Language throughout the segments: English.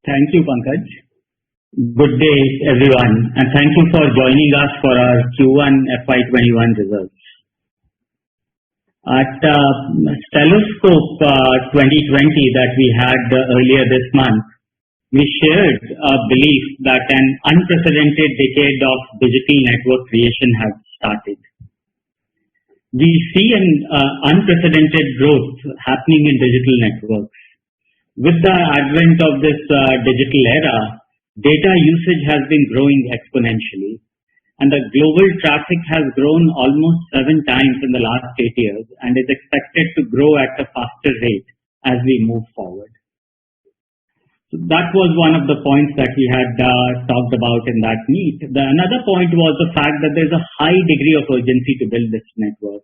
Thank you, Pankaj. Good day, everyone, and thank you for joining us for our Q1 FY21 results. At Stelloscope 2020 that we had earlier this month, we shared a belief that an unprecedented decade of digital network creation has started. We see an unprecedented growth happening in digital networks. With the advent of this digital era, data usage has been growing exponentially, and the global traffic has grown almost 7 times in the last 8 years and is expected to grow at a faster rate as we move forward. So that was one of the points that we had talked about in that meet. Another point was the fact that there is a high degree of urgency to build this network.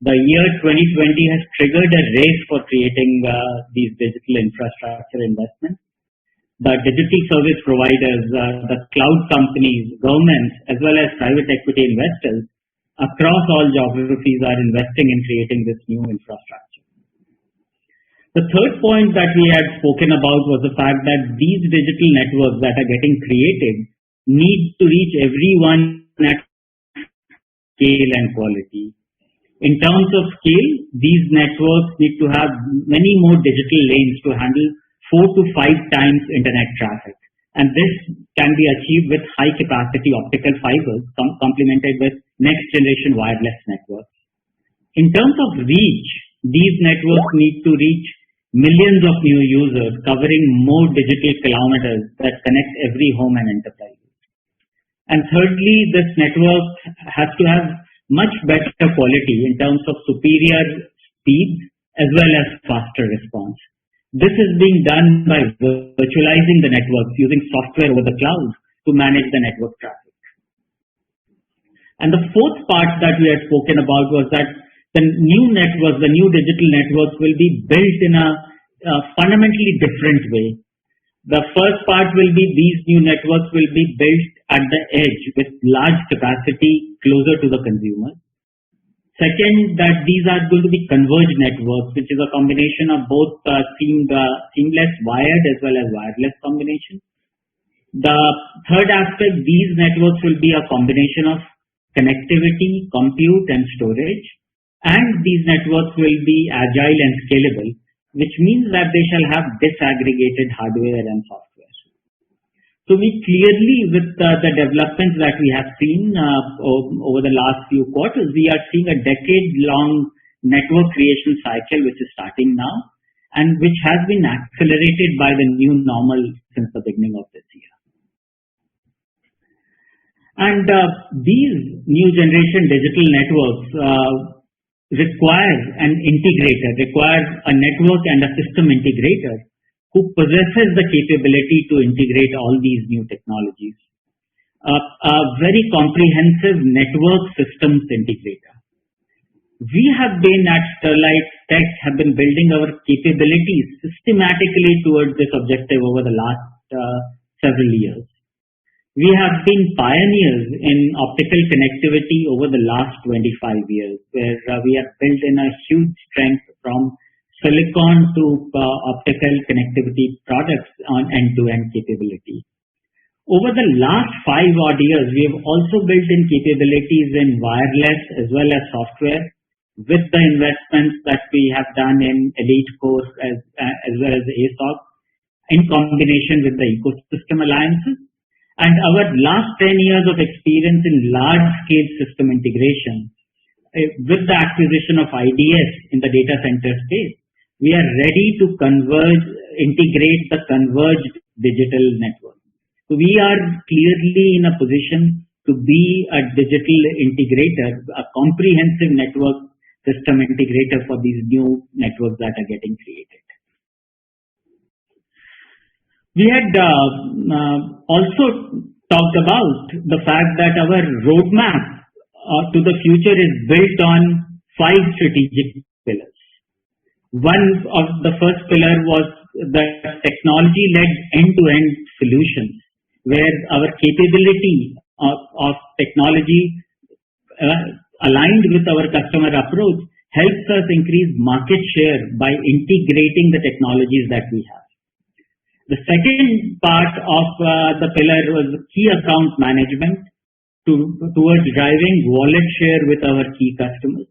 The year 2020 has triggered a race for creating these digital infrastructure investments. The digital service providers, the cloud companies, governments, as well as private equity investors across all geographies are investing in creating this new infrastructure. The third point that we had spoken about was the fact that these digital networks that are getting created need to reach everyone at scale and quality. In terms of scale, these networks need to have many more digital lanes to handle 4 to 5 times internet traffic. And this can be achieved with high capacity optical fibers complemented with next generation wireless networks. In terms of reach, these networks need to reach millions of new users covering more digital kilometers that connect every home and enterprise. And thirdly, this network has to have much better quality in terms of superior speed as well as faster response. This is being done by virtualizing the networks using software over the cloud to manage the network traffic. And the fourth part that we had spoken about was that the new networks, the new digital networks will be built in a fundamentally different way. The first part will be these new networks will be built at the edge with large capacity closer to the consumer. Second, that these are going to be converged networks, which is a combination of both seamless wired as well as wireless combination. The third aspect, these networks will be a combination of connectivity, compute and storage. And these networks will be agile and scalable, which means that they shall have disaggregated hardware and software. So we clearly, with the developments that we have seen over the last few quarters, we are seeing a decade-long network creation cycle which is starting now and which has been accelerated by the new normal since the beginning of this year. And these new generation digital networks require an integrator, require a network and a system integrator who possesses the capability to integrate all these new technologies. A very comprehensive network systems integrator. We have been at Sterlite Tech have been building our capabilities systematically towards this objective over the last several years. We have been pioneers in optical connectivity over the last 25 years, where we have built in a huge strength from silicon to optical connectivity products on end-to-end capability. Over the last 5 odd years, we have also built in capabilities in wireless as well as software with the investments that we have done in Elite Core as well as ASOC in combination with the ecosystem alliances. And our last 10 years of experience in large-scale system integration with the acquisition of IDS in the data center space, we are ready to integrate the converged digital network. So we are clearly in a position to be a digital integrator, a comprehensive network system integrator for these new networks that are getting created. We had also talked about the fact that our roadmap to the future is built on 5 strategic pillars. One of the first pillar was the technology-led end-to-end solutions, where our capability of technology aligned with our customer approach helps us increase market share by integrating the technologies that we have. The second part of the pillar was key account management towards driving wallet share with our key customers.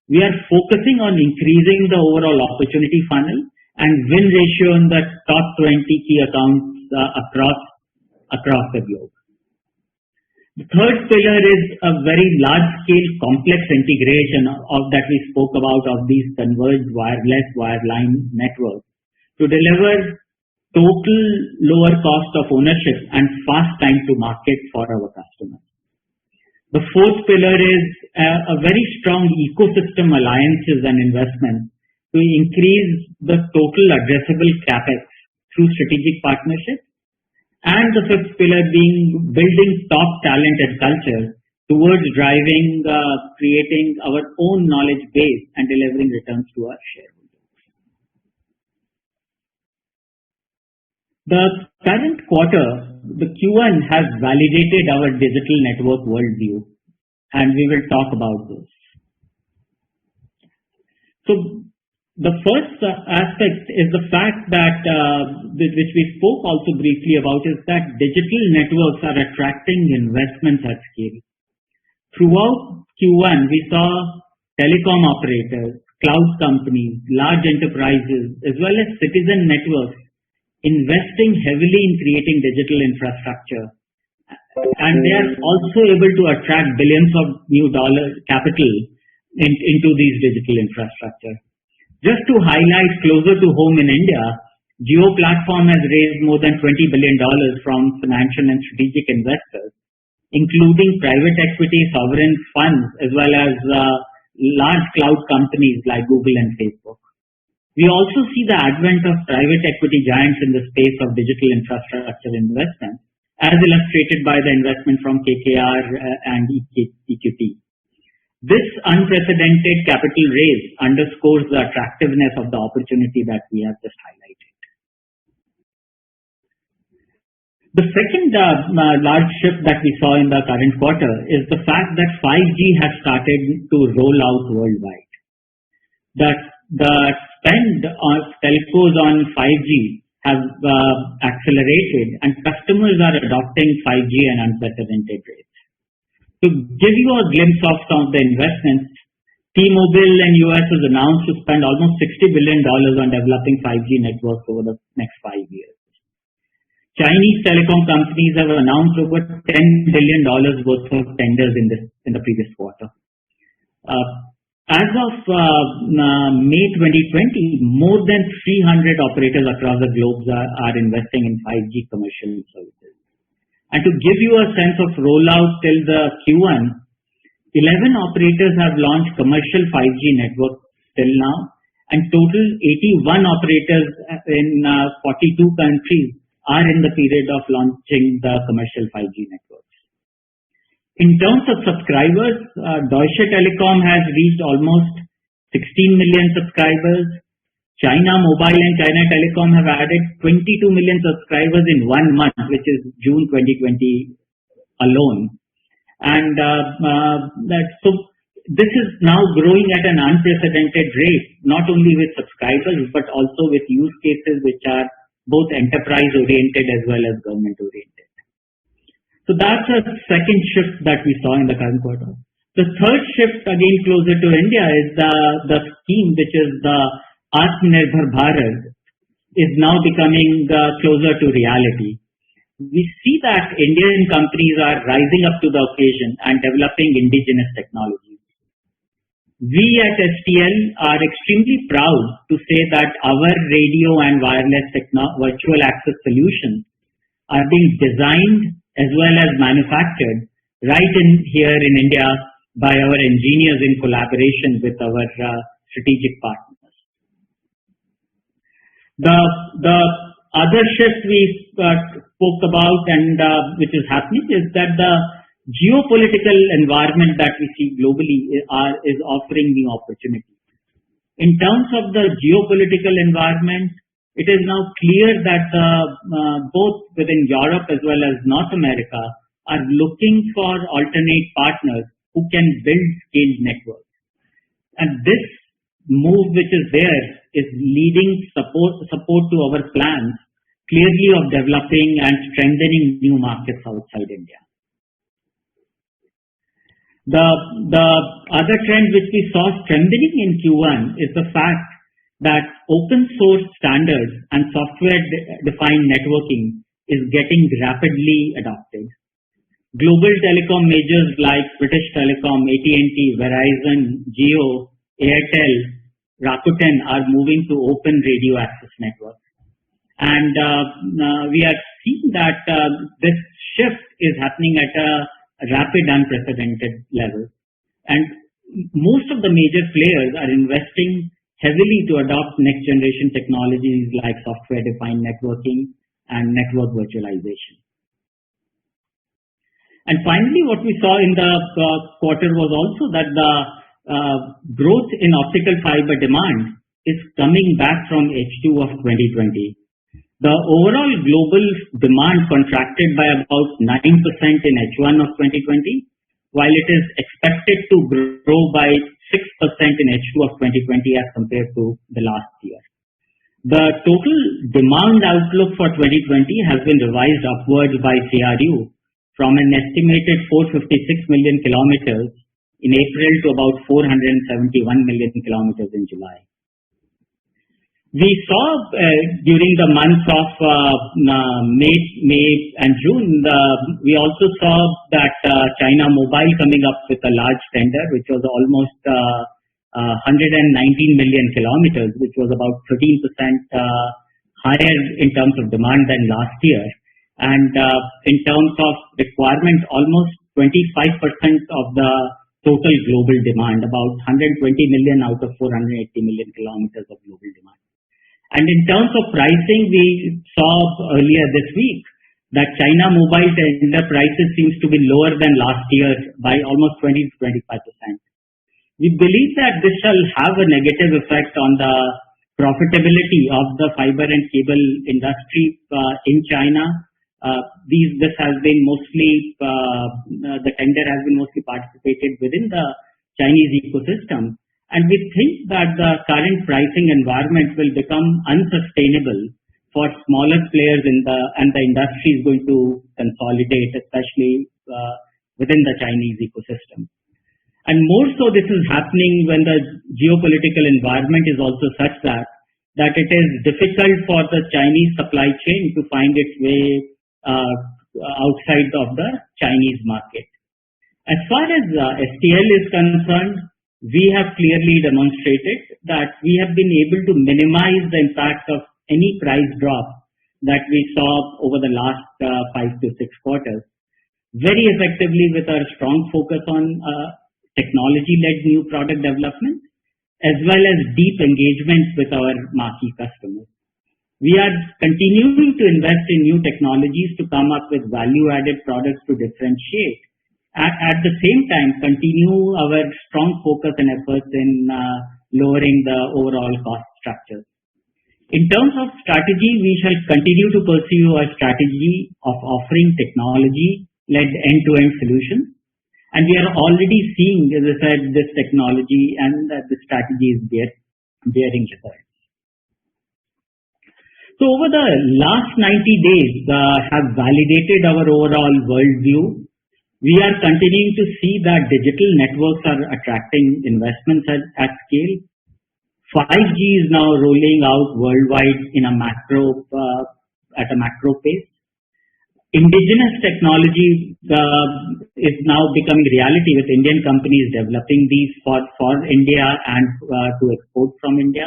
We are focusing on increasing the overall opportunity funnel and win ratio in the top 20 key accounts across the globe. The third pillar is a very large-scale complex integration that we spoke about of these converged wireless wireline networks to deliver total lower cost of ownership and fast time to market for our customers. The fourth pillar is a very strong ecosystem alliances and investments to increase the total addressable capex through strategic partnerships. And the fifth pillar being building top talent and culture towards driving, creating our own knowledge base and delivering returns to our shareholders. The current quarter, the Q1 has validated our digital network worldview, and we will talk about this. So the first aspect is the fact that, which we spoke also briefly about, is that digital networks are attracting investments at scale. Throughout Q1, we saw telecom operators, cloud companies, large enterprises, as well as citizen networks investing heavily in creating digital infrastructure. And they are also able to attract billions of new dollar capital into these digital infrastructure. Just to highlight closer to home in India, Jio platform has raised more than $20 billion from financial and strategic investors, including private equity, sovereign funds, as well as large cloud companies like Google and Facebook. We also see the advent of private equity giants in the space of digital infrastructure investment, as illustrated by the investment from KKR and EQT. This unprecedented capital raise underscores the attractiveness of the opportunity that we have just highlighted. The second large shift that we saw in the current quarter is the fact that 5G has started to roll out worldwide. The spend of telcos on 5G have accelerated, and customers are adopting 5G at unprecedented rates. To give you a glimpse of some of the investments, T-Mobile in US has announced to spend almost $60 billion on developing 5G networks over the next 5 years. Chinese telecom companies have announced over $10 billion worth of tenders in the previous quarter. As of May 2020, more than 300 operators across the globe are investing in 5G commercial services. And to give you a sense of rollout till the Q1, 11 operators have launched commercial 5G networks till now, and total 81 operators in 42 countries are in the period of launching the commercial 5G networks. In terms of subscribers, Deutsche Telekom has reached almost 16 million subscribers. China Mobile and China Telecom have added 22 million subscribers in 1 month, which is June 2020 alone. And so this is now growing at an unprecedented rate, not only with subscribers, but also with use cases which are both enterprise oriented as well as government oriented. So that's a second shift that we saw in the current quarter. The third shift, again closer to India, is the scheme which is the Atmanirbhar Bharat is now becoming closer to reality. We see that Indian companies are rising up to the occasion and developing indigenous technologies. We at STL are extremely proud to say that our radio and wireless virtual access solutions are being designed as well as manufactured right here in India by our engineers in collaboration with our strategic partners. The other shift we spoke about and which is happening is that the geopolitical environment that we see globally is offering new opportunities. In terms of the geopolitical environment, it is now clear that both within Europe as well as North America are looking for alternate partners who can build scaled networks. And this move which is there is leading support to our plans clearly of developing and strengthening new markets outside India. The other trend which we saw strengthening in Q1 is the fact that open source standards and software-defined networking is getting rapidly adopted. Global telecom majors like British Telecom, AT&T, Verizon, Jio, Airtel, Rakuten are moving to open radio access networks. And we are seeing that this shift is happening at a rapid, unprecedented level. And most of the major players are investing heavily to adopt next generation technologies like software-defined networking and network virtualization. And finally, what we saw in the quarter was also that the growth in optical fiber demand is coming back from H2 of 2020. The overall global demand contracted by about 9% in H1 of 2020, while it is expected to grow by 6% in H2 of 2020 as compared to the last year. The total demand outlook for 2020 has been revised upwards by CRU from an estimated 456 million kilometers in April to about 471 million kilometers in July. We saw during the months of May and June, we also saw that China Mobile coming up with a large tender, which was almost 119 million kilometers, which was about 13% higher in terms of demand than last year. And in terms of requirement, almost 25% of the total global demand, about 120 million out of 480 million kilometers of global demand. And in terms of pricing, we saw earlier this week that China Mobile tender prices seems to be lower than last year by almost 20 to 25%. We believe that this shall have a negative effect on the profitability of the fiber and cable industry in China. This has been mostly, the tender has been mostly participated within the Chinese ecosystem. And we think that the current pricing environment will become unsustainable for smaller players and the industry is going to consolidate, especially within the Chinese ecosystem. And more so this is happening when the geopolitical environment is also such that it is difficult for the Chinese supply chain to find its way outside of the Chinese market. As far as STL is concerned, we have clearly demonstrated that we have been able to minimize the impact of any price drop that we saw over the last 5 to 6 quarters very effectively with our strong focus on technology-led new product development as well as deep engagement with our marquee customers. We are continuing to invest in new technologies to come up with value-added products to differentiate. At the same time, continue our strong focus and efforts in lowering the overall cost structure. In terms of strategy, we shall continue to pursue our strategy of offering technology-led end-to-end solutions. And we are already seeing, as I said, this technology and the strategy is bearing results. So over the last 90 days have validated our overall worldview. We are continuing to see that digital networks are attracting investments at scale. 5G is now rolling out worldwide in at a macro pace. Indigenous technology is now becoming reality with Indian companies developing these for India and to export from India.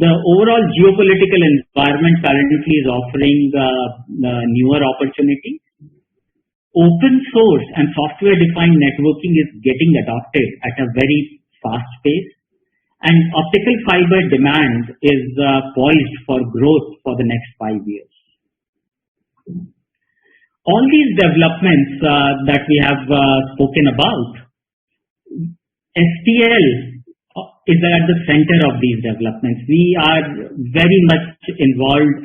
The overall geopolitical environment currently is offering newer opportunities. Open source and software-defined networking is getting adopted at a very fast pace, and optical fiber demand is poised for growth for the next 5 years. All these developments that we have spoken about, STL is at the center of these developments. We are very much involved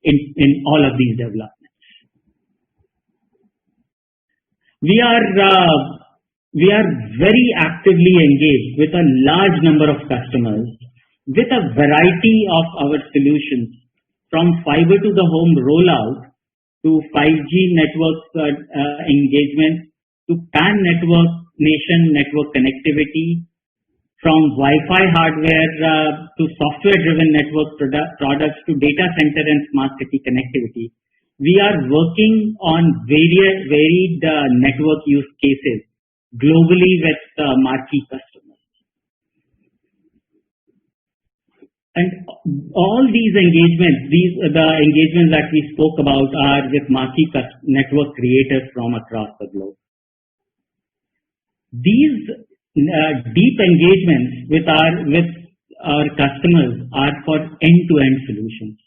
in all of these developments. We are very actively engaged with a large number of customers with a variety of our solutions from fiber to the home rollout to 5G network engagement to PAN network, nation network connectivity, from Wi-Fi hardware to software-driven network products to data center and smart city connectivity. We are working on varied network use cases globally with marquee customers. And all these engagements, the engagements that we spoke about are with marquee network creators from across the globe. These deep engagements with our customers are for end-to-end solutions.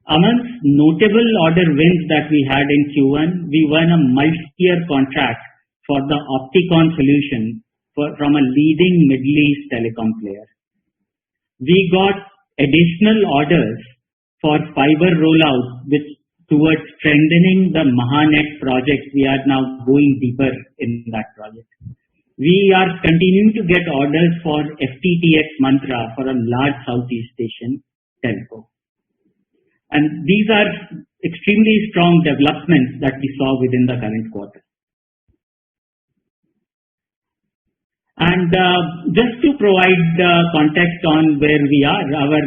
Amongst notable order wins that we had in Q1, we won a multi-year contract for the optical solution from a leading Middle East telecom player. We got additional orders for fiber rollout, which towards strengthening the Mahanet project. We are now going deeper in that project. We are continuing to get orders for FTTX Mantra for a large Southeast Asian telco. And these are extremely strong developments that we saw within the current quarter. And just to provide context on where we are, our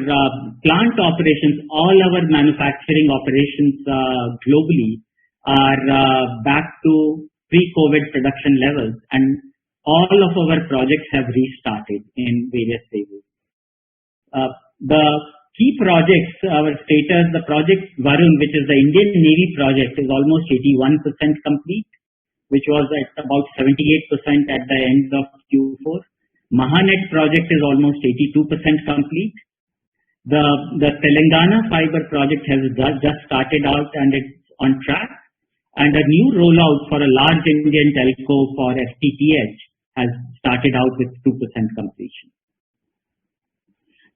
plant operations, all our manufacturing operations globally are back to pre-COVID production levels, and all of our projects have restarted in various phases. The key projects, our status, the project Varun, which is the Indian Navy project, is almost 81% complete, which was at about 78% at the end of Q4. Mahanet project is almost 82% complete. The Telangana fiber project has just started out and it's on track. And a new rollout for a large Indian telco for FTTH has started out with 2% completion.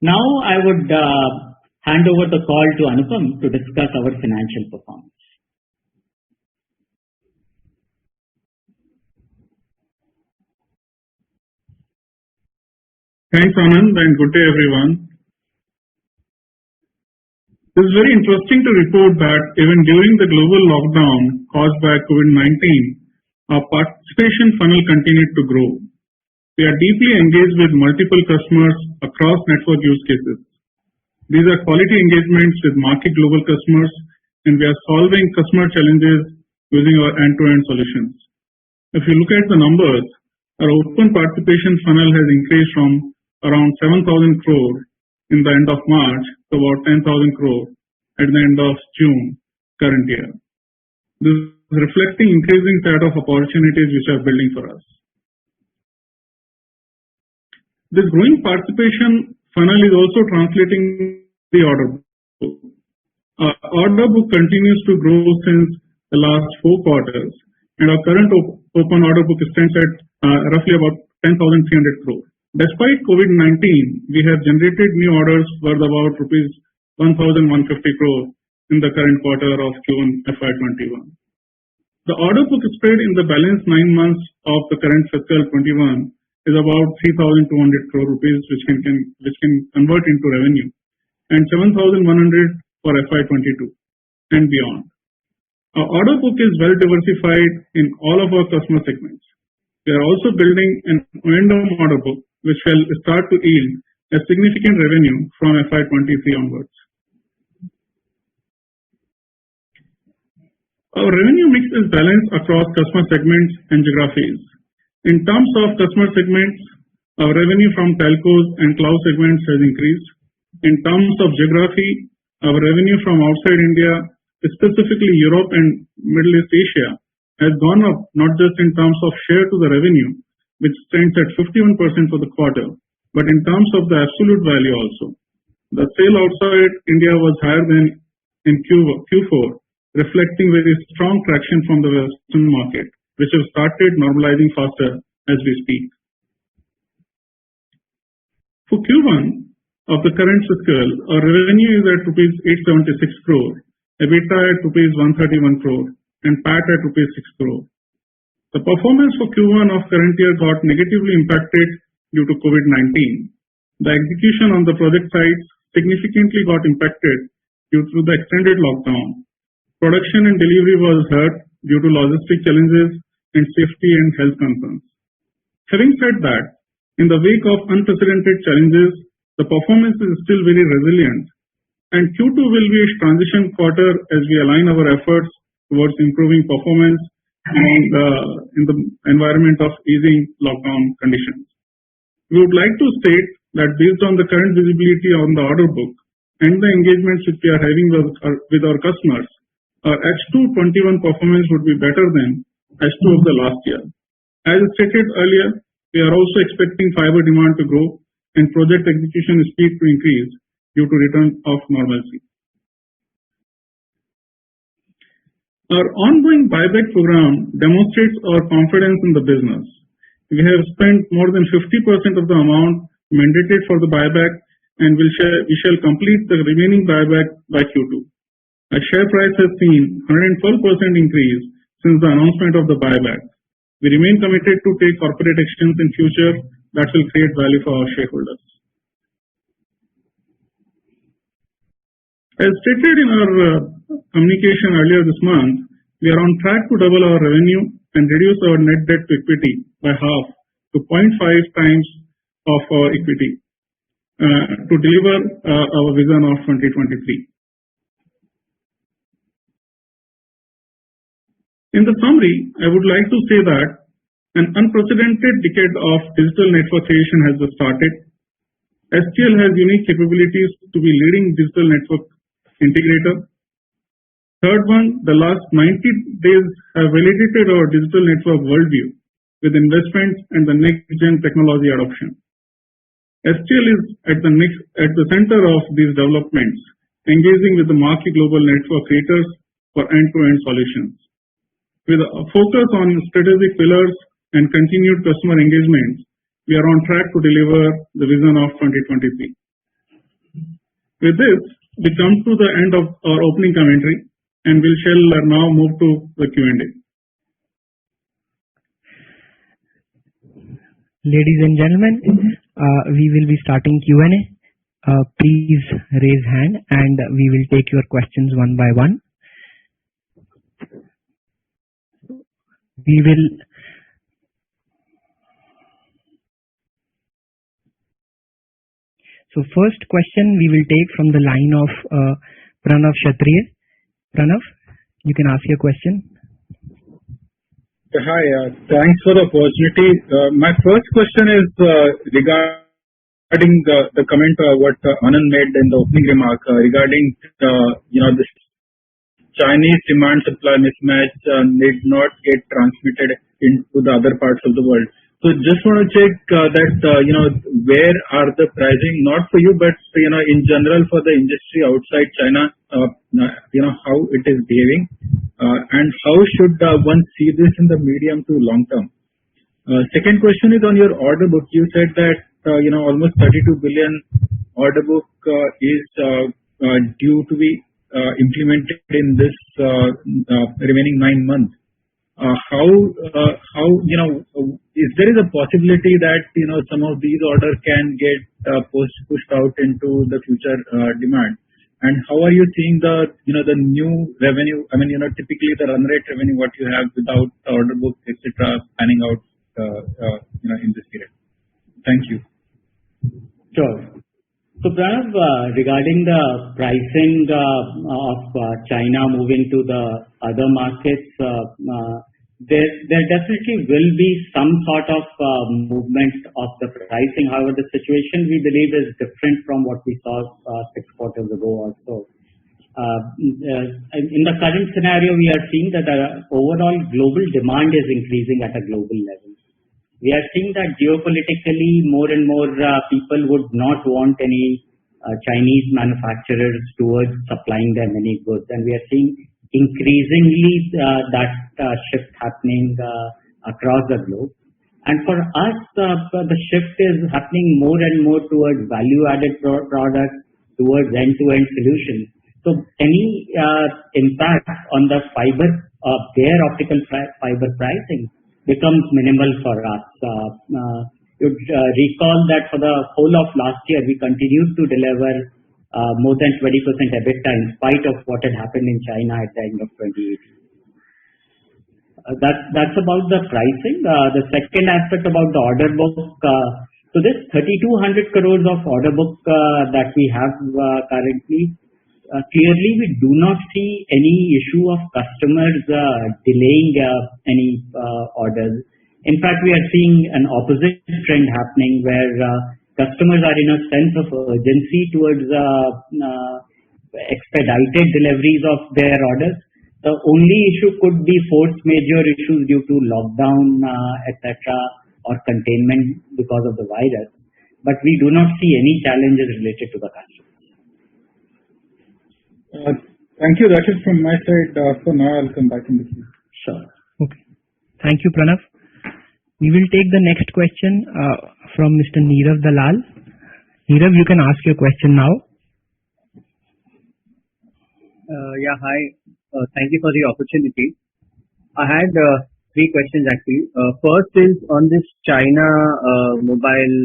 Now I would hand over the call to Anupam to discuss our financial performance. Thanks, Anand, and good day, everyone. It is very interesting to report that even during the global lockdown caused by COVID-19, our participation funnel continued to grow. We are deeply engaged with multiple customers across network use cases. These are quality engagements with marquee global customers, and we are solving customer challenges using our end-to-end solutions. If you look at the numbers, our open participation funnel has increased from around 7,000 crore in the end of March to about 10,000 crore at the end of June current year. This is reflecting increasing set of opportunities which are building for us. This growing participation funnel is also translating the order book. Our order book continues to grow since the last 4 quarters, and our current open order book stands at roughly about 10,300 crore. Despite COVID-19, we have generated new orders worth about rupees 1,150 crore in the current quarter of Q1 FY21. The order book spread in the balance 9 months of the current fiscal 21 is about 3,200 crore rupees, which can convert into revenue, and 7,100 for FY22 and beyond. Our order book is well diversified in all of our customer segments. We are also building an O&M order book, which will start to yield a significant revenue from FY23 onwards. Our revenue mix is balanced across customer segments and geographies. In terms of customer segments, our revenue from telcos and cloud segments has increased. In terms of geography, our revenue from outside India, specifically Europe and Middle East Asia, has gone up not just in terms of share to the revenue, which stands at 51% for the quarter, but in terms of the absolute value also. The sale outside India was higher than in Q4, reflecting very strong traction from the Western market, which have started normalizing faster as we speak. For Q1 of the current fiscal, our revenue is at rupees 876 crore, EBITDA at rupees 131 crore, and PAT at rupees 6 crore. The performance for Q1 of current year got negatively impacted due to COVID-19. The execution on the project sites significantly got impacted due to the extended lockdown. Production and delivery was hurt due to logistic challenges and safety and health concerns. Having said that, in the wake of unprecedented challenges, the performance is still very resilient, and Q2 will be a transition quarter as we align our efforts towards improving performance in the environment of easing lockdown conditions. We would like to state that based on the current visibility on the order book and the engagements which we are having with our customers, our H2 21 performance would be better than H2 of the last year. As stated earlier, we are also expecting fiber demand to grow and project execution speed to increase due to return of normalcy. Our ongoing buyback program demonstrates our confidence in the business. We have spent more than 50% of the amount mandated for the buyback, and we shall complete the remaining buyback by Q2. Our share price has seen 112% increase since the announcement of the buyback. We remain committed to take corporate actions in future that will create value for our shareholders. As stated in our communication earlier this month, we are on track to double our revenue and reduce our net debt to equity by half to 0.5 times of our equity to deliver our vision of 2023. In the summary, I would like to say that an unprecedented decade of digital network creation has started. STL has unique capabilities to be leading digital network integrator. Third one, the last 90 days have validated our digital network worldview with investments and the next-gen technology adoption. STL is at the center of these developments, engaging with the marquee global network creators for end-to-end solutions. With a focus on strategic pillars and continued customer engagement, we are on track to deliver the vision of 2023. With this, we come to the end of our opening commentary, and we shall now move to the Q&A. Ladies and gentlemen, we will be starting Q&A. Please raise hand and we will take your questions one by one. So first question we will take from the line of Pranav Kshatriya. Pranav, you can ask your question. Hi, thanks for the opportunity. My first question is regarding the comment what Anand made in the opening remark regarding this Chinese demand supply mismatch need not get transmitted into the other parts of the world. So just want to check that where are the pricing, not for you but in general for the industry outside China, how it is behaving, and how should one see this in the medium to long term. Second question is on your order book. You said that almost 32 billion order book is due to be implemented in this remaining 9 months. How is there a possibility that some of these orders can get pushed out into the future demand, and how are you seeing the the new revenue? I mean typically the run rate revenue what you have without the order book etc. panning out in this period. Thank you. Sure. So Pranav, regarding the pricing of China moving to the other markets, there definitely will be some sort of movement of the pricing. However, the situation we believe is different from what we saw 6 quarters ago or so. In the current scenario, we are seeing that the overall global demand is increasing at a global level. We are seeing that geopolitically more and more people would not want any Chinese manufacturers towards supplying them any goods, and we are seeing increasingly that shift happening across the globe. And for us, the shift is happening more and more towards value-added products, towards end-to-end solutions. So any impact on the fiber, their optical fiber pricing becomes minimal for us. You'd recall that for the whole of last year, we continued to deliver more than 20% EBITDA in spite of what had happened in China at the end of 2018. That's about the pricing. The second aspect about the order book. So this 3,200 crores of order book that we have currently, clearly we do not see any issue of customers delaying any orders. In fact, we are seeing an opposite trend happening where customers are in a sense of urgency towards expedited deliveries of their orders. The only issue could be force majeure issues due to lockdown, etc., or containment because of the virus. But we do not see any challenges related to the customers. Thank you. That is from my side. For now, I'll come back in the queue. Sure. Okay. Thank you, Pranav. We will take the next question from Mr. Nirav Dalal. Nirav, you can ask your question now. Yeah, hi. Thank you for the opportunity. I had 3 questions actually. First is on this China mobile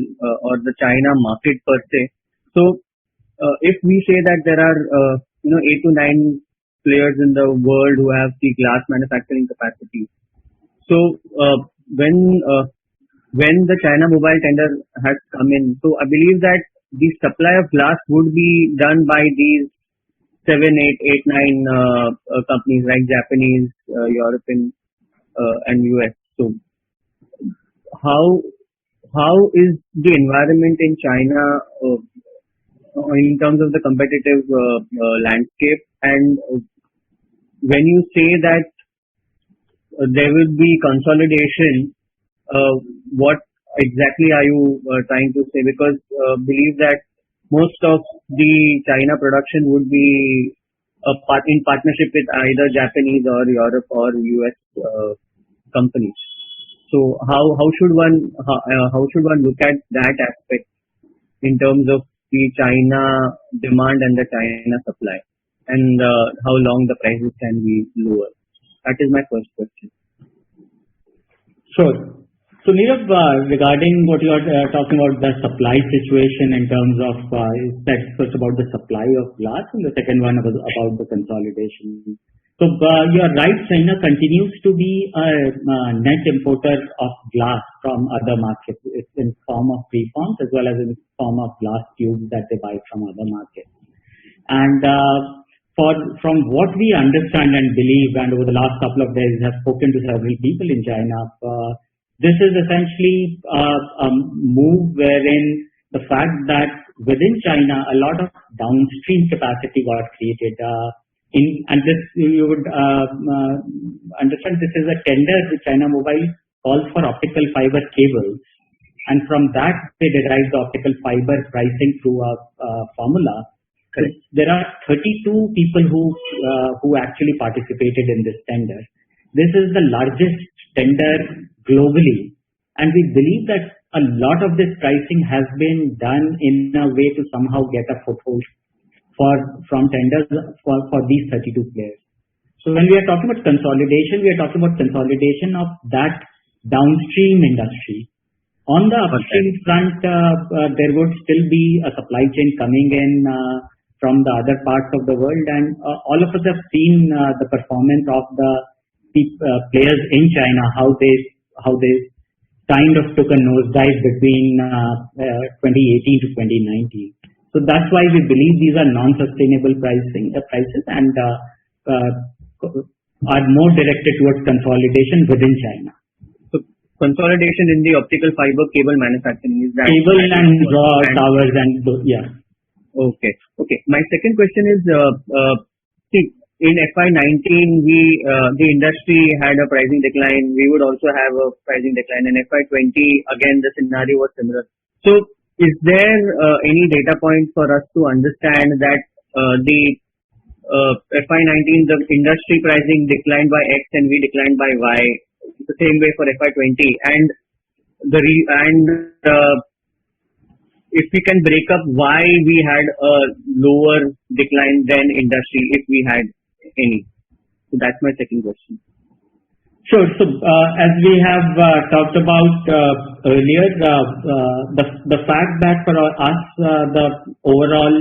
or the China market per se. So, if we say that there are 8 to 9 players in the world who have the glass manufacturing capacity. So, when the China mobile tender has come in, so I believe that the supply of glass would be done by these 7, 8, 9 companies like Japanese, European, and US. So, how is the environment in China in terms of the competitive landscape? And when you say that there will be consolidation, what exactly are you trying to say? Because believe that most of the China production would be in partnership with either Japanese or Europe or US companies. So how should one look at that aspect in terms of the China demand and the China supply, and how long the prices can be lower? That is my first question. Sure. So, Nirav, regarding what you are talking about, the supply situation in terms of, that's first about the supply of glass, and the second one was about the consolidation. So, you are right, China continues to be a net importer of glass from other markets. It's in form of preforms as well as in form of glass tubes that they buy from other markets. And from what we understand and believe, and over the last couple of days have spoken to several people in China, this is essentially a move wherein the fact that within China a lot of downstream capacity got created. And this you would understand, this is a tender which China Mobile calls for optical fiber cables, and from that they derive the optical fiber pricing through a formula. Correct. There are 32 people who actually participated in this tender. This is the largest tender globally, and we believe that a lot of this pricing has been done in a way to somehow get a foothold from tenders for these 32 players. So when we are talking about consolidation, we are talking about consolidation of that downstream industry. On the upstream front, there would still be a supply chain coming in from the other parts of the world, and all of us have seen the performance of the players in China, how they kind of took a nosedive between 2018 to 2019. So that's why we believe these are non-sustainable prices and are more directed towards consolidation within China. So consolidation in the optical fiber cable manufacturing, is that cable and raw towers and yeah. Okay. My second question is, see, in FY19 the industry had a pricing decline. We would also have a pricing decline. In FY20 again the scenario was similar. So is there any data point for us to understand that the FY19 the industry pricing declined by X and we declined by Y? The same way for FY20, and if we can break up why we had a lower decline than industry, if we had any. So that's my second question. Sure. So as we have talked about earlier, the fact that for us the overall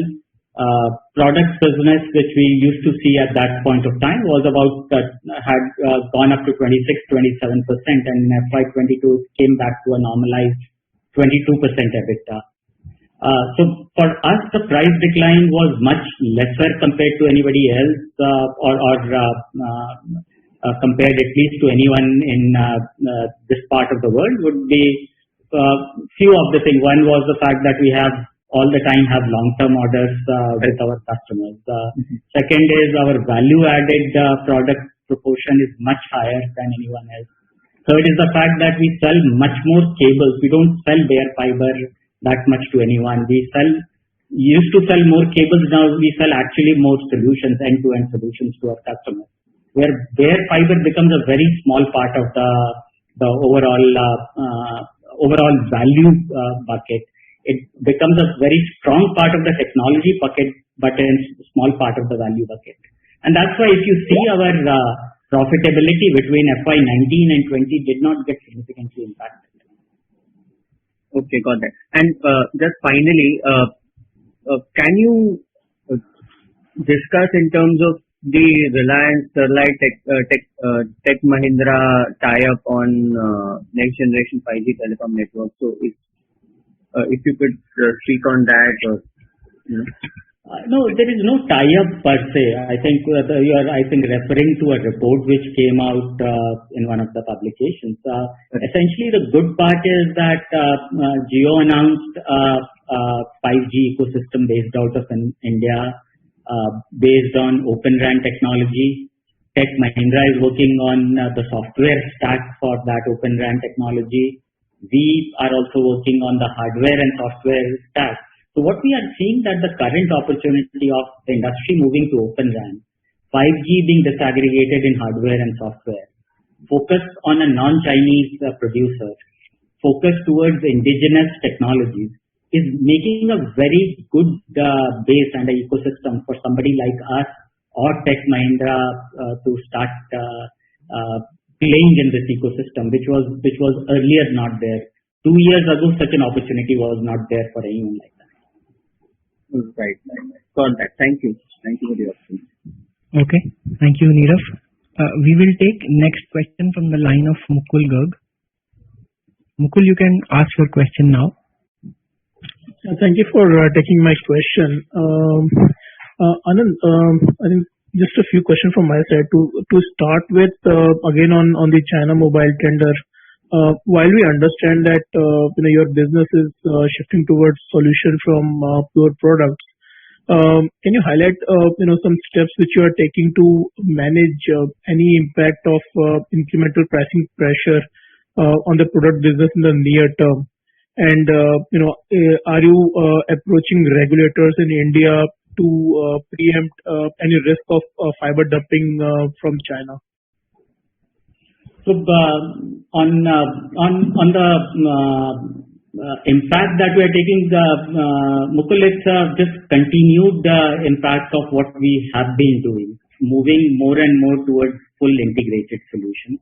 products business, which we used to see at that point of time, was had gone up to 26-27%, and in FY22 it came back to a normalized 22% EBITDA. So for us, the price decline was much lesser compared to anybody else, or compared at least to anyone in this part of the world. Would be few of the things. One was the fact that we have all the time have long-term orders with our customers. Second is our value-added product proportion is much higher than anyone else. Third is the fact that we sell much more cables. We don't sell bare fiber that much to anyone. We used to sell more cables. Now we sell actually more solutions, end-to-end solutions to our customers, where bare fiber becomes a very small part of the overall value bucket. It becomes a very strong part of the technology bucket, but a small part of the value bucket. And that's why if you see our profitability between FY19 and 20 did not get significantly impacted. Okay, got that. And just finally, can you discuss in terms of the Reliance Sterlite Tech Mahindra tie-up on next generation 5G telecom network? So if you could speak on that, or no, there is no tie-up per se. I think you are referring to a report which came out in one of the publications. Essentially, the good part is that Jio announced a 5G ecosystem based out of India, based on Open RAN technology. Tech Mahindra is working on the software stack for that Open RAN technology. We are also working on the hardware and software stack. So what we are seeing that the current opportunity of the industry moving to Open RAN, 5G being disaggregated in hardware and software, focus on a non-Chinese producer, focus towards indigenous technologies, is making a very good base and an ecosystem for somebody like us or Tech Mahindra to start playing in this ecosystem, which was earlier not there. 2 years ago, such an opportunity was not there for anyone like that. Right. Got that. Thank you. Thank you for the opportunity. Okay. Thank you, Nirav. We will take next question from the line of Mukul Garg. Mukul, you can ask your question now. Thank you for taking my question. Anand, I think just a few questions from my side. To start with, again on the China mobile tender, while we understand that your business is shifting towards solution from pure products, can you highlight some steps which you are taking to manage any impact of incremental pricing pressure on the product business in the near term? And are you approaching regulators in India to preempt any risk of fiber dumping from China? So on the impact that we are taking, Mukul, it's just continued impact of what we have been doing, moving more and more towards full integrated solutions,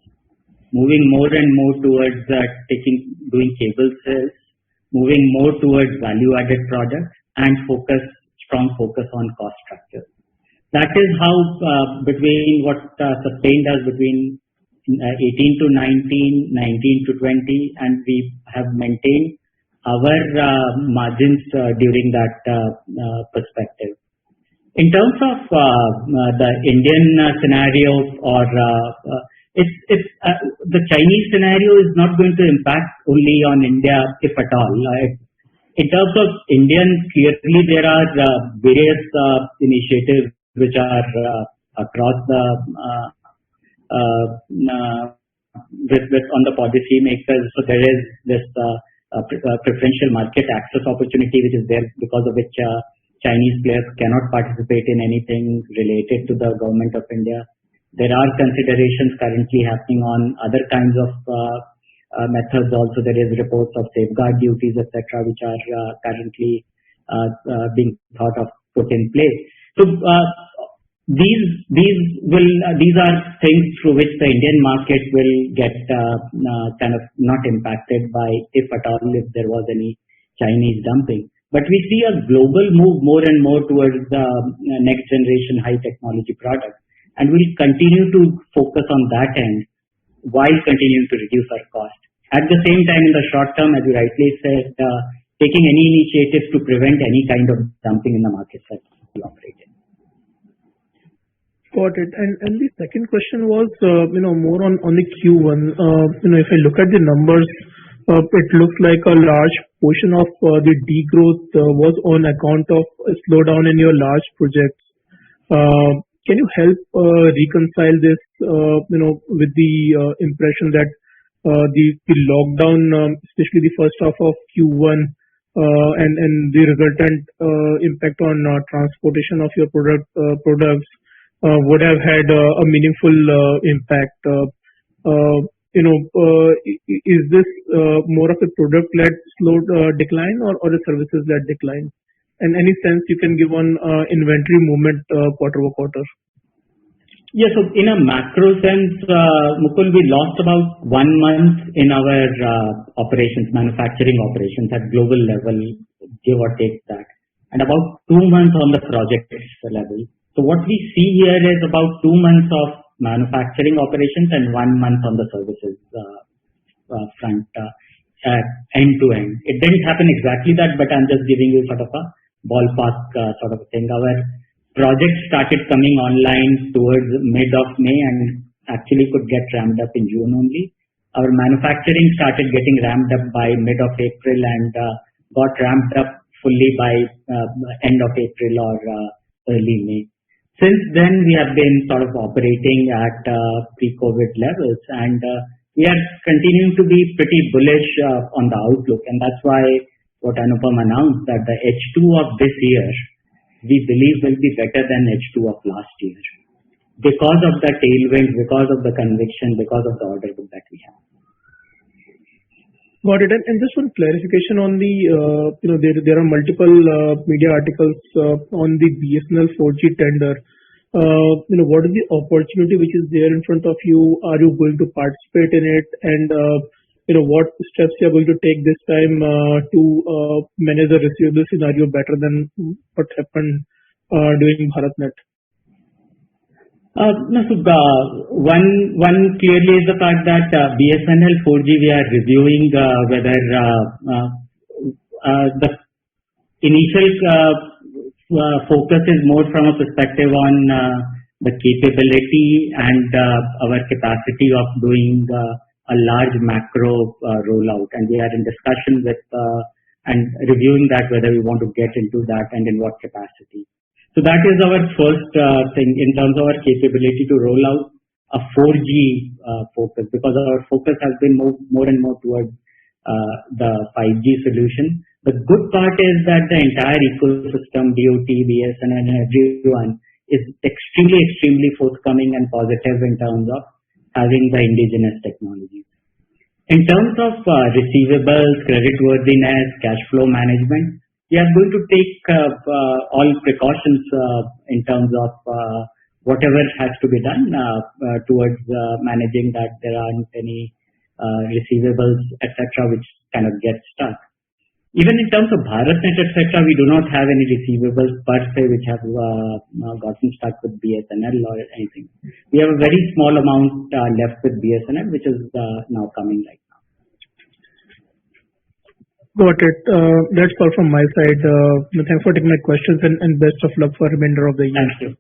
moving more and more towards doing cable sales, moving more towards value-added products, and strong focus on cost structure. That is how between what sustained us between 18 to 19, 19 to 20, and we have maintained our margins during that perspective. In terms of the Indian scenario, or the Chinese scenario is not going to impact only on India, if at all. In terms of Indian, clearly there are various initiatives which are across the on the policy makers. So there is this preferential market access opportunity which is there, because of which Chinese players cannot participate in anything related to the government of India. There are considerations currently happening on other kinds of methods also. There is reports of safeguard duties, etc., which are currently being thought of put in place. So these are things through which the Indian market will get kind of not impacted by, if at all, if there was any Chinese dumping. But we see a global move more and more towards the next generation high technology products, and we'll continue to focus on that end while continuing to reduce our cost. At the same time, in the short term, as you rightly said, taking any initiatives to prevent any kind of dumping in the markets that we operate in. Got it. And the second question was, more on the Q1. If I look at the numbers, it looks like a large portion of the degrowth was on account of a slowdown in your large projects. Can you help reconcile this, with the impression that the lockdown, especially the first half of Q1, and the resultant impact on transportation of your products would have had a meaningful impact. Is this more of a product-led slow decline or a services-led decline? And any sense you can give on inventory movement quarter-over-quarter? Yes, so in a macro sense, Mukul, we lost about 1 month in our operations, manufacturing operations at global level, give or take that, and about 2 months on the project level. So what we see here is about 2 months of manufacturing operations and 1 month on the services front, end to end. It didn't happen exactly that, but I'm just giving you sort of a ballpark sort of a thing. Our projects started coming online towards mid of May and actually could get ramped up in June only. Our manufacturing started getting ramped up by mid of April and got ramped up fully by end of April or early May. Since then, we have been sort of operating at pre-COVID levels, and we are continuing to be pretty bullish on the outlook, and that's why what Anupam announced, that the H2 of this year, we believe will be better than H2 of last year because of the tailwind, because of the conviction, because of the order book that we have. Got it. And just one clarification on the, there are multiple media articles on the BSNL 4G tender. What is the opportunity which is there in front of you? Are you going to participate in it? And what steps you are going to take this time to manage the receivable scenario better than what happened during BharatNet? No, so one clearly is the fact that BSNL 4G we are reviewing whether the initial focus is more from a perspective on the capability and our capacity of doing a large macro rollout, and we are in discussion with and reviewing that whether we want to get into that and in what capacity. So that is our first thing in terms of our capability to roll out a 4G focus, because our focus has been more and more towards the 5G solution. The good part is that the entire ecosystem, DOT, BSNL, and everyone is extremely forthcoming and positive in terms of having the indigenous technologies. In terms of receivables, creditworthiness, cash flow management, we are going to take all precautions in terms of whatever has to be done towards managing that there aren't any receivables, etc., which kind of get stuck. Even in terms of BharatNet, etc., we do not have any receivables per se which have gotten stuck with BSNL or anything. We have a very small amount left with BSNL, which is now coming right now. Got it. That's all from my side. Thanks for taking my questions and best of luck for the remainder of the year. Thank you.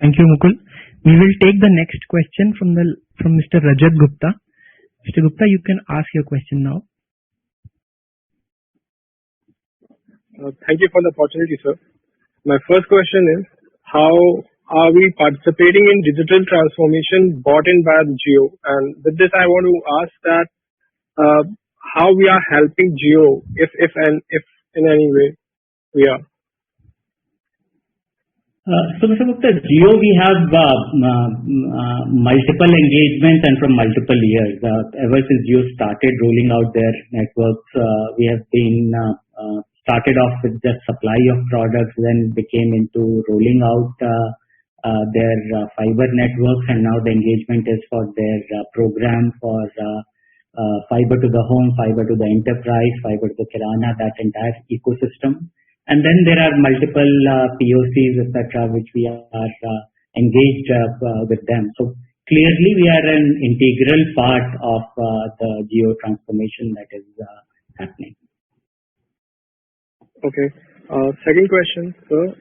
Thank you, Mukul. We will take the next question from Mr. Rajat Gupta. Mr. Gupta, you can ask your question now. Thank you for the opportunity, sir. My first question is, how are we participating in digital transformation brought in by the Jio? And with this, I want to ask that how we are helping Jio, if in any way we are. So, Mr. Gupta, Jio, we have multiple engagements and from multiple years. Ever since Jio started rolling out their networks, we have been started off with just supply of products, then became into rolling out their fiber networks, and now the engagement is for their program for fiber to the home, fiber to the enterprise, fiber to the kirana, that entire ecosystem. And then there are multiple POCs, etc., which we are engaged with them. So clearly, we are an integral part of the geo transformation that is happening. Okay. Second question, sir.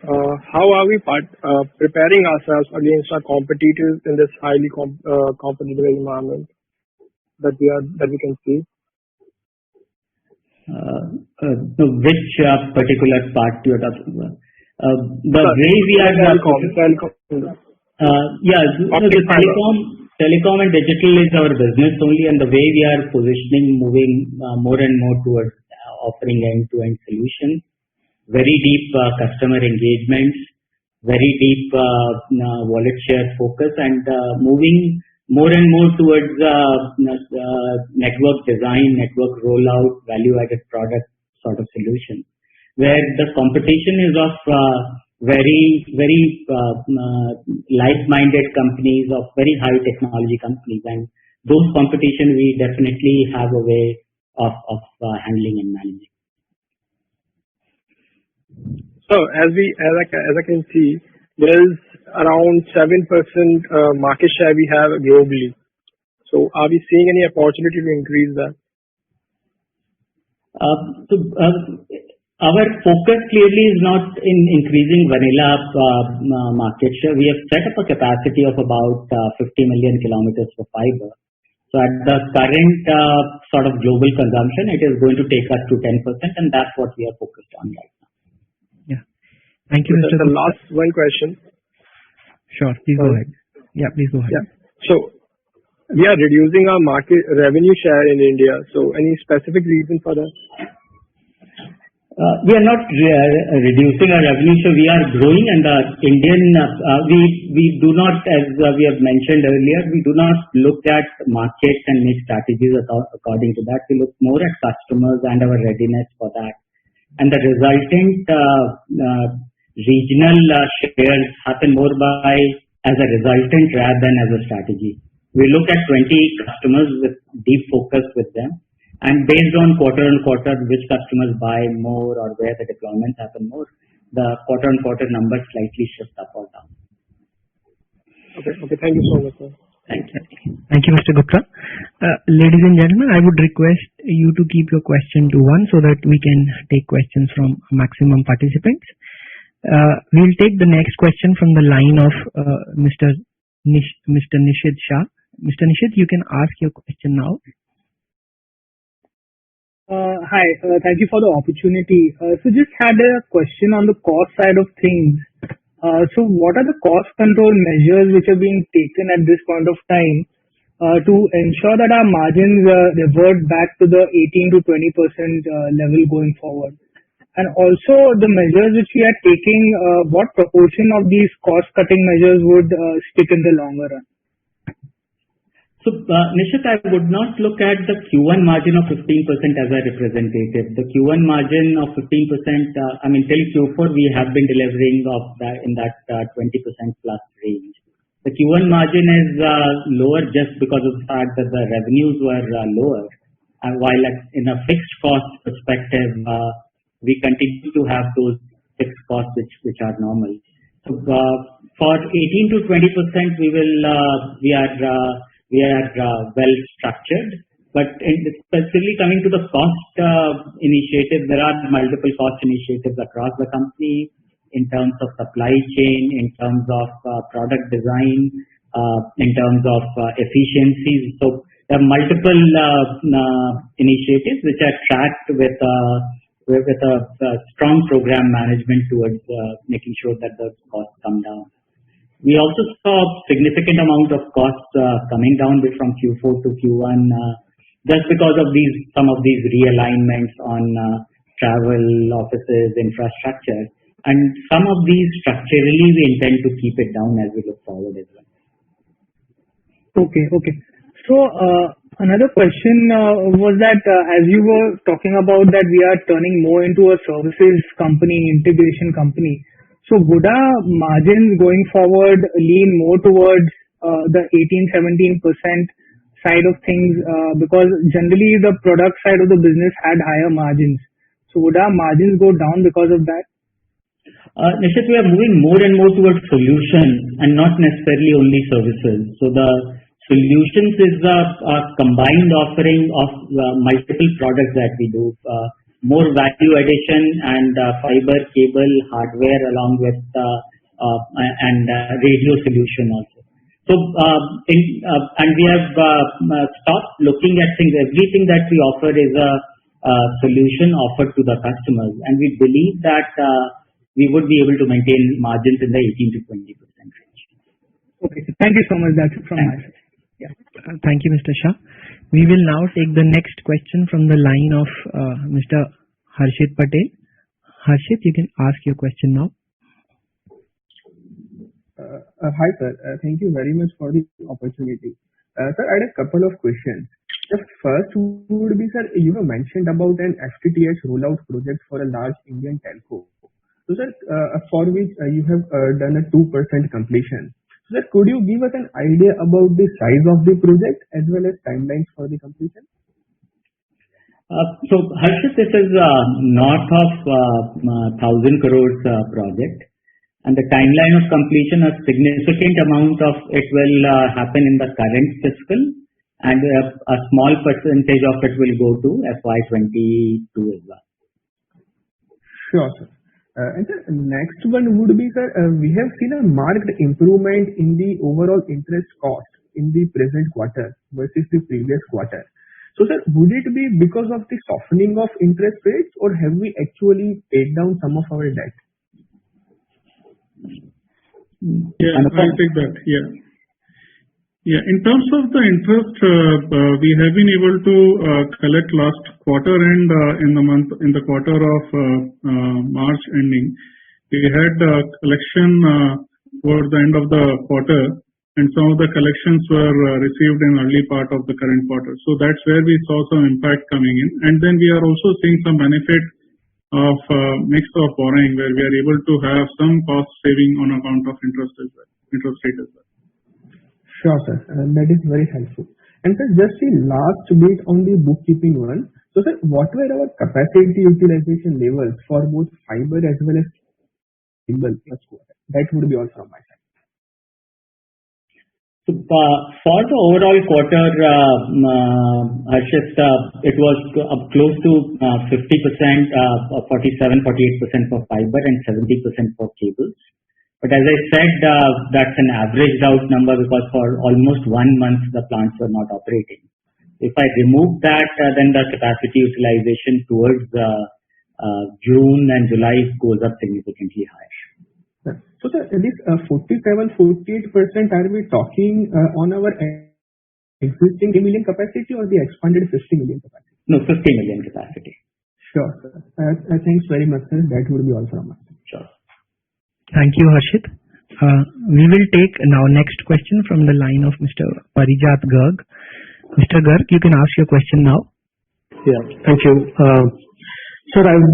How are we preparing ourselves against our competitors in this highly competitive environment that we can see? Which particular part you are talking about? The way we are the telecom and digital is our business only, and the way we are positioning, moving more and more towards offering end-to-end solutions, very deep customer engagements, very deep wallet share focus, and moving more and more towards network design, network rollout, value-added product sort of solution, where the competition is of very like-minded companies, of very high technology companies, and those competition we definitely have a way of handling and managing. So as I can see, there is around 7% market share we have globally. So are we seeing any opportunity to increase that? Our focus clearly is not in increasing vanilla market share. We have set up a capacity of about 50 million kilometers for fiber. So at the current sort of global consumption, it is going to take us to 10%, and that's what we are focused on right now. Yeah. Thank you, Mr. The last one question. Sure, please go ahead. Yeah, please go ahead. Yeah. So we are reducing our market revenue share in India. So any specific reason for that? We are not reducing our revenue, so we are growing, and the Indian, we do not, as we have mentioned earlier, we do not look at markets and make strategies according to that. We look more at customers and our readiness for that. And the resultant regional shares happen more as a resultant rather than as a strategy. We look at 20 customers with deep focus with them, and based on quarter which customers buy more or where the deployments happen more, the quarter numbers slightly shift up or down. Okay. Thank you so much, sir. Thank you. Thank you, Mr. Gupta. Ladies and gentlemen, I would request you to keep your question to one so that we can take questions from maximum participants. We will take the next question from the line of Mr. Nishid Shah. Mr. Nishid, you can ask your question now. Hi, thank you for the opportunity. So just had a question on the cost side of things. So what are the cost control measures which are being taken at this point of time to ensure that our margins revert back to the 18 to 20% level going forward? And also the measures which we are taking, what proportion of these cost cutting measures would stick in the longer run? So, Nishit, I would not look at the Q1 margin of 15% as a representative. The Q1 margin of 15%, till Q4 we have been delivering in that 20% plus range. The Q1 margin is lower just because of the fact that the revenues were lower, while in a fixed cost perspective, we continue to have those fixed costs which are normal. So, for 18 to 20%, we are well structured, but specifically coming to the cost initiative, there are multiple cost initiatives across the company in terms of supply chain, in terms of product design, in terms of efficiencies. So there are multiple initiatives which are tracked with a strong program management towards making sure that the costs come down. We also saw significant amount of costs coming down from Q4 to Q1 just because of some of these realignments on travel, offices, infrastructure, and some of these structurally we intend to keep it down as we look forward as well. Okay. So another question was that as you were talking about that we are turning more into a services company, integration company. So would our margins going forward lean more towards the 18-17% side of things? Because generally the product side of the business had higher margins. So would our margins go down because of that? Nishit, we are moving more and more towards solutions and not necessarily only services. So the solutions is a combined offering of multiple products that we do. More value addition and fiber, cable, hardware along with and radio solution also. So and we have stopped looking at things. Everything that we offer is a solution offered to the customers, and we believe that we would be able to maintain margins in the 18 to 20% range. Okay, thank you so much. That's it from my side. Yeah. Thank you, Mr. Shah. We will now take the next question from the line of Mr. Harshit Patel. Harshit, you can ask your question now. Hi, sir. Thank you very much for the opportunity. Sir, I had a couple of questions. The first would be, sir, you have mentioned about an FTTH rollout project for a large Indian telco. So, sir, for which you have done a 2% completion. So, sir, could you give us an idea about the size of the project as well as timelines for the completion? So, Harshit, this is north of 1,000 crores project, and the timeline of completion, a significant amount of it will happen in the current fiscal, and a small percentage of it will go to FY22 as well. Sure, sir. And sir, next one would be, sir, we have seen a marked improvement in the overall interest cost in the present quarter versus the previous quarter. So, sir, would it be because of the softening of interest rates, or have we actually paid down some of our debt? Yeah, I'll take that. Yeah. In terms of the interest, we have been able to collect last quarter, and in the quarter of March ending, we had collection towards the end of the quarter, and some of the collections were received in early part of the current quarter. So that's where we saw some impact coming in, and then we are also seeing some benefit of mix of borrowing, where we are able to have some cost saving on account of interest rate as well. Sure, sir. That is very helpful. And sir, just the last bit on the bookkeeping one. So, sir, what were our capacity utilization levels for both fiber as well as cable last quarter? That would be all from my side. So, for the overall quarter, Harshit, it was close to 50%, 47, 48% for fiber and 70% for cables. But as I said, that's an averaged out number because for almost 1 month the plants were not operating. If I remove that, then the capacity utilization towards June and July goes up significantly higher. So, sir, this 47-48%, are we talking on our existing 3 million capacity or the expanded 50 million capacity? No, 50 million capacity. Sure, sir. Thanks very much, sir. That would be all from us. Sure. Thank you, Harshit. We will take now next question from the line of Mr. Parijat Garg. Mr. Garg, you can ask your question now. Yeah, thank you. Sir, we've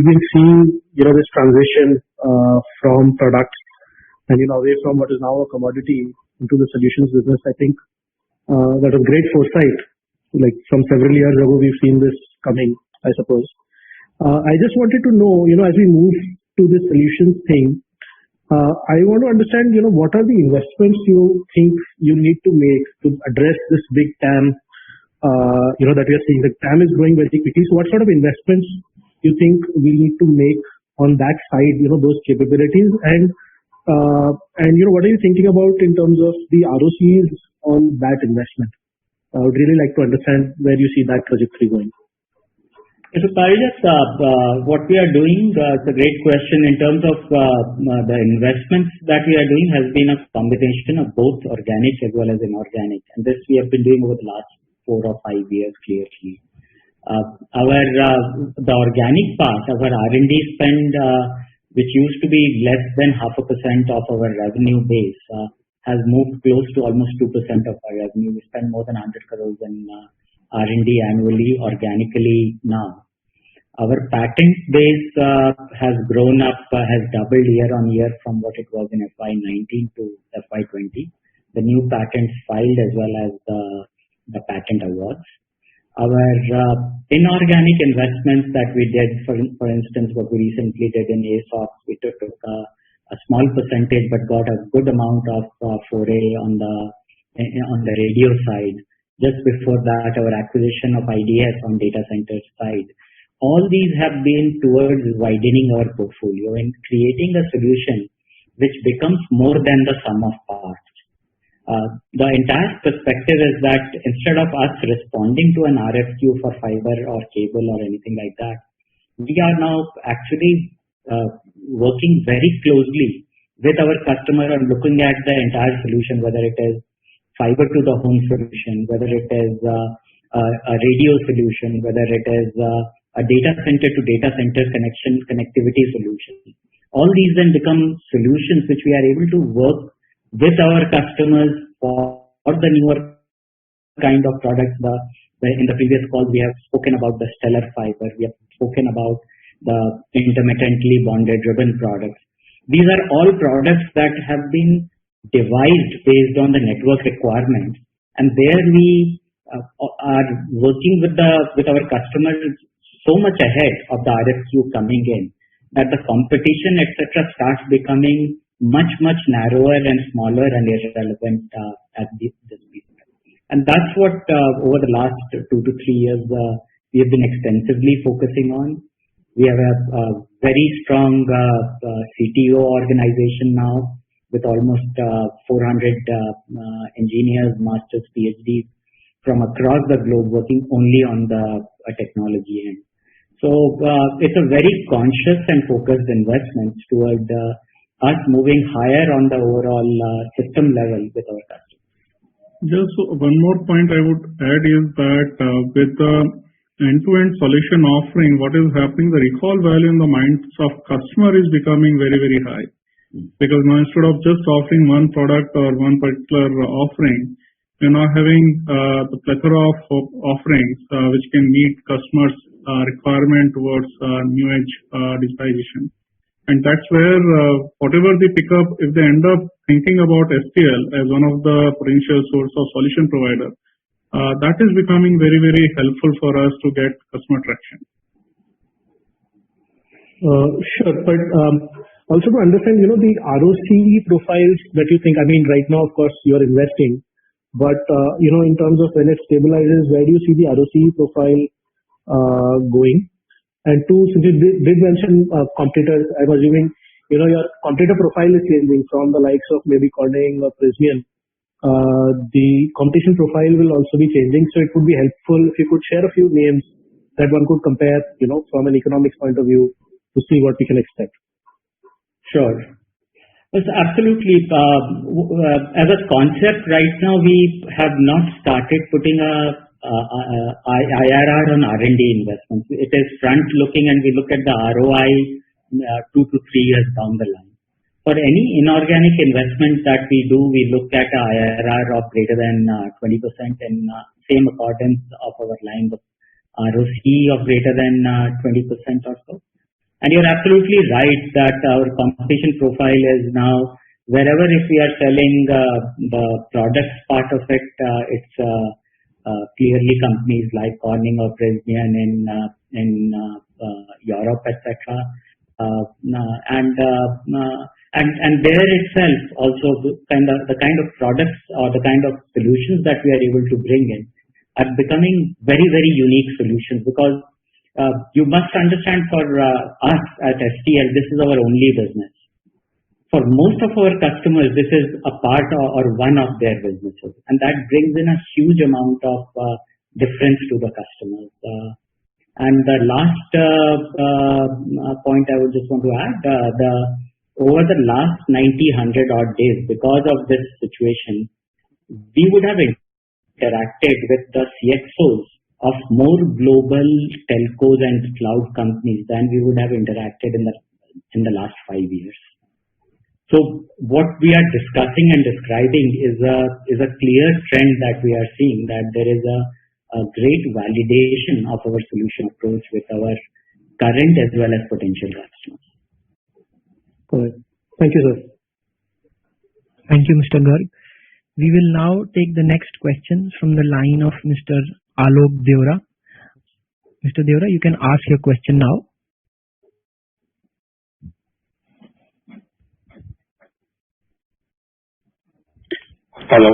been seeing, this transition from products and, away from what is now a commodity into the solutions business. I think that was great foresight. Like from several years ago, we've seen this coming, I suppose. I just wanted to know, as we move to the solutions thing, I want to understand, what are the investments you think you need to make to address this big TAM, that we are seeing. The TAM is growing very quickly. So what sort of investments you think we need to make on that side, those capabilities, and what are you thinking about in terms of the ROCs on that investment? I would really like to understand where you see that trajectory going. So, Parijat, what we are doing, it's a great question. In terms of the investments that we are doing has been a combination of both organic as well as inorganic. And this we have been doing over the last 4 or 5 years clearly. The organic part of our R&D spend, which used to be less than 0.5% of our revenue base, has moved close to almost 2% of our revenue. We spend more than 100 crores in R&D annually, organically now. Our patent base has grown up, has doubled year on year from what it was in FY19 to FY20. the new patents filed as well as the patent awards. Our inorganic investments that we did, for instance, what we recently did in ASOC, we took a small percentage but got a good amount of foray on the radio side. Just before that, our acquisition of IDS on data center side. All these have been towards widening our portfolio and creating a solution which becomes more than the sum of parts. The entire perspective is that instead of us responding to an RFQ for fiber or cable or anything like that, we are now actually working very closely with our customer and looking at the entire solution, whether it is fiber to the home solution, whether it is a radio solution, whether it is a data center to data center connectivity solution. All these then become solutions which we are able to work with our customers for the newer kind of products. In the previous call, we have spoken about the stellar fiber. We have spoken about the intermittently bonded ribbon products. These are all products that have been devised based on the network requirements, and there we are working with our customers so much ahead of the RFQ coming in that the competition, etc., starts becoming much narrower and smaller and irrelevant at this point. And that's what over the last 2 to 3 years we have been extensively focusing on. We have a very strong CTO organization now with almost 400 engineers, masters, PhDs from across the globe working only on the technology end. So it's a very conscious and focused investment toward us moving higher on the overall system level with our customers. Just one more point I would add is that with the end-to-end solution offering, what is happening, the recall value in the minds of customer is becoming very high. Because now instead of just offering one product or one particular offering, you're now having the plethora of offerings which can meet customers' requirement towards new age digitization. And that's where whatever they pick up, if they end up thinking about STL as one of the potential source of solution provider, that is becoming very helpful for us to get customer traction. Sure, but also to understand, the ROCE profiles that you think, right now, of course, you're investing, but, in terms of when it stabilizes, where do you see the ROCE profile going? And two, since you did mention competitors, I'm assuming, your competitor profile is changing from the likes of maybe Corning or Prysmian. The competition profile will also be changing, so it would be helpful if you could share a few names that one could compare, from an economics point of view to see what we can expect. Sure. Yes, absolutely. As a concept, right now we have not started putting a IRR on R&D investments. It is front looking and we look at the ROI 2 to 3 years down the line. For any inorganic investment that we do, we look at a IRR of greater than 20% in same accordance of our line of ROCE of greater than 20% or so. And you're absolutely right that our competition profile is now wherever if we are selling the products part of it, it's clearly companies like Corning or Prysmian in Europe, etc. And there itself also the kind of products or the kind of solutions that we are able to bring in are becoming very unique solutions, because you must understand for us at STL, this is our only business. For most of our customers, this is a part or one of their businesses, and that brings in a huge amount of difference to the customers. And the last point I would just want to add, over the last 90-100 odd days, because of this situation, we would have interacted with the CXOs of more global telcos and cloud companies than we would have interacted in the last 5 years. So what we are discussing and describing is a clear trend that we are seeing, that there is a great validation of our solution approach with our current as well as potential customers. Correct. Thank you, sir. Thank you, Mr. Garg. We will now take the next question from the line of Mr. Alok Deora. Mr. Deora, you can ask your question now. Hello.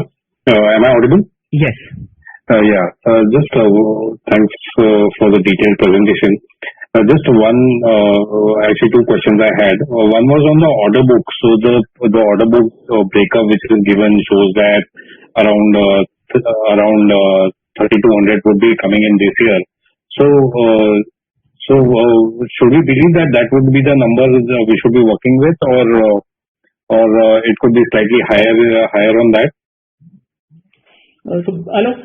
Am I audible? Yes. Yeah. Just thanks for the detailed presentation. Just actually two questions I had. One was on the order book. So the order book breakup which is given shows that around 3,200 would be coming in this year. So should we believe that that would be the number we should be working with, or it could be slightly higher on that? So Alok,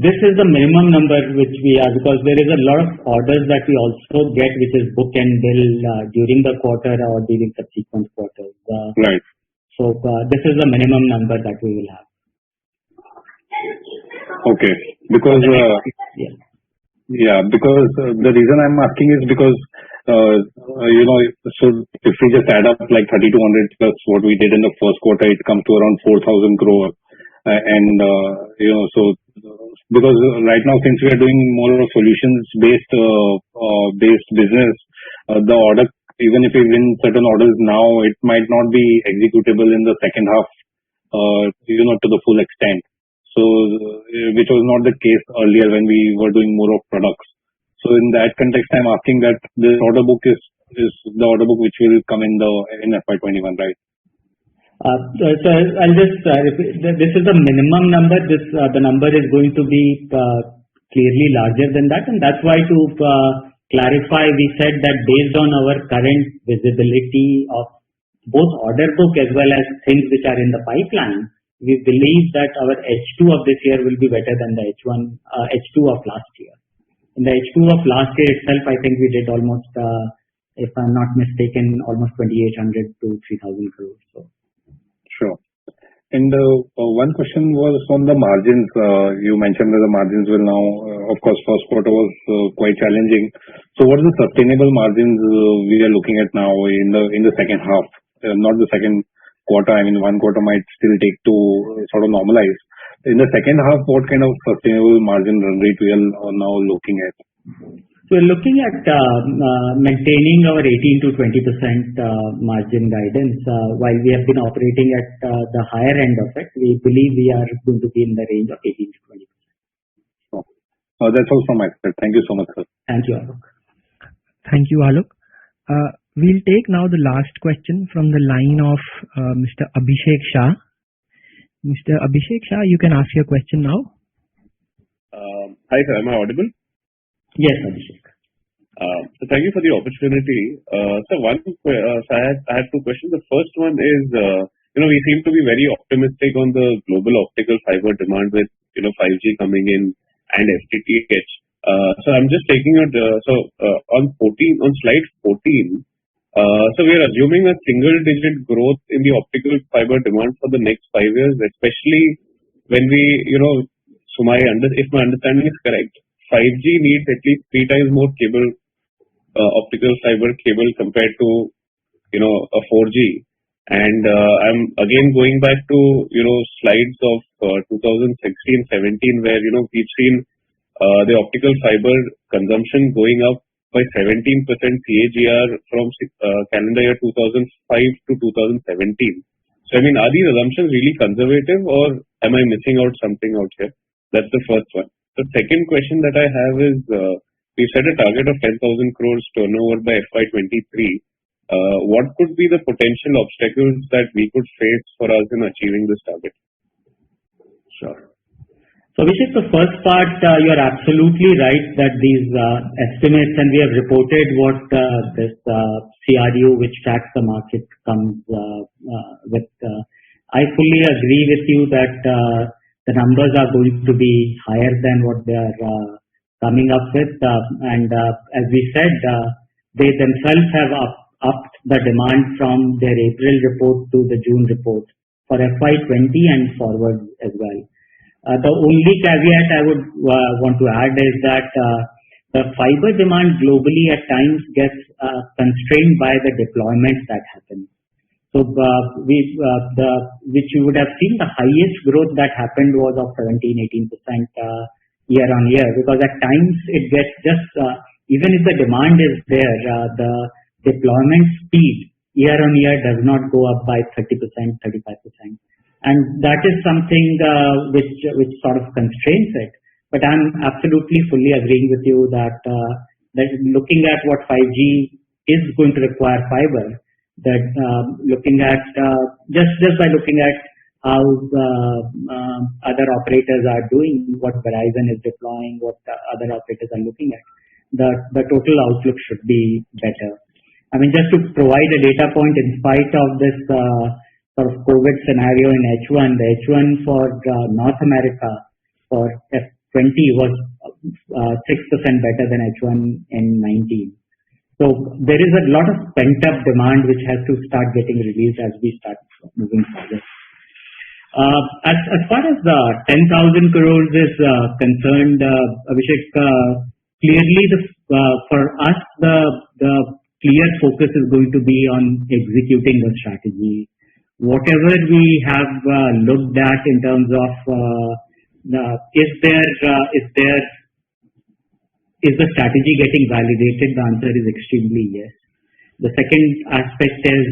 this is the minimum number which we are, because there is a lot of orders that we also get which is book and bill during the quarter or during subsequent quarters. Right. So this is the minimum number that we will have. Okay. Because because the reason I'm asking is because so if we just add up like 3,200 plus what we did in the first quarter, it comes to around 4,000 crore. So because right now, since we are doing more of a solutions based business, the order, even if we win certain orders now, it might not be executable in the second half, to the full extent. So which was not the case earlier when we were doing more of products. So in that context, I'm asking that this order book is the order book which will come in FY21, right? So I'll just repeat. This is the minimum number. The number is going to be clearly larger than that, and that's why, to clarify, we said that based on our current visibility of both order book as well as things which are in the pipeline, we believe that our H2 of this year will be better than the H2 of last year. In the H2 of last year itself, I think we did almost, if I'm not mistaken, almost 2,800 to 3,000 crores. So. Sure. And one question was on the margins. You mentioned that the margins will now, of course, first quarter was quite challenging. So what is the sustainable margins we are looking at now in the second half? Not the second quarter. I mean, one quarter might still take to sort of normalize. In the second half, what kind of sustainable margin run rate we are now looking at? So we're looking at maintaining our 18 to 20% margin guidance. While we have been operating at the higher end of it, we believe we are going to be in the range of 18 to 20%. That's all from my side. Thank you so much, sir. Thank you, Alok. Thank you, Alok. We'll take now the last question from the line of Mr. Abhishek Shah. Mr. Abhishek Shah, you can ask your question now. Hi, sir. Am I audible? Yes, Abhishek. So thank you for the opportunity. So I had two questions. The first one is, we seem to be very optimistic on the global optical fiber demand with 5G coming in and FTTH. So I'm just taking it. On slide 14. So we are assuming a single-digit growth in the optical fiber demand for the next 5 years, especially when we, if my understanding is correct, 5G needs at least 3 times more optical fiber cable compared to, a 4G. And I'm again going back to, slides of 2016-17 where, we've seen the optical fiber consumption going up by 17% CAGR from calendar year 2005 to 2017. So, I mean, are these assumptions really conservative, or am I missing out something out here? That's the first one. The second question that I have is, we set a target of 10,000 crores turnover by FY23. What could be the potential obstacles that we could face for us in achieving this target? Sure. So, Abhishek, the first part, you're absolutely right that these estimates, and we have reported what this CRU, which tracks the market, comes with. I fully agree with you that the numbers are going to be higher than what they are coming up with. And as we said, they themselves have upped the demand from their April report to the June report for FY20 and forward as well. The only caveat I would want to add is that the fiber demand globally at times gets constrained by the deployments that happen. So which you would have seen, the highest growth that happened was of 17-18% year on year, because at times it gets just even if the demand is there, the deployment speed year on year does not go up by 30%, 35%, and that is something which sort of constrains it. But I'm absolutely fully agreeing with you that that looking at what 5G is going to require fiber, that looking at just by looking at how other operators are doing, what Verizon is deploying, what the other operators are looking at, the total outlook should be better. I mean, just to provide a data point, in spite of this sort of COVID scenario in H1, the H1 for North America for F20 was 6% better than H1 in 19. So there is a lot of pent-up demand which has to start getting released as we start moving forward. As far as the 10,000 crores is concerned, Abhishek, clearly for us the clear focus is going to be on executing the strategy. Whatever we have looked at in terms of is the strategy getting validated? The answer is extremely yes. The second aspect is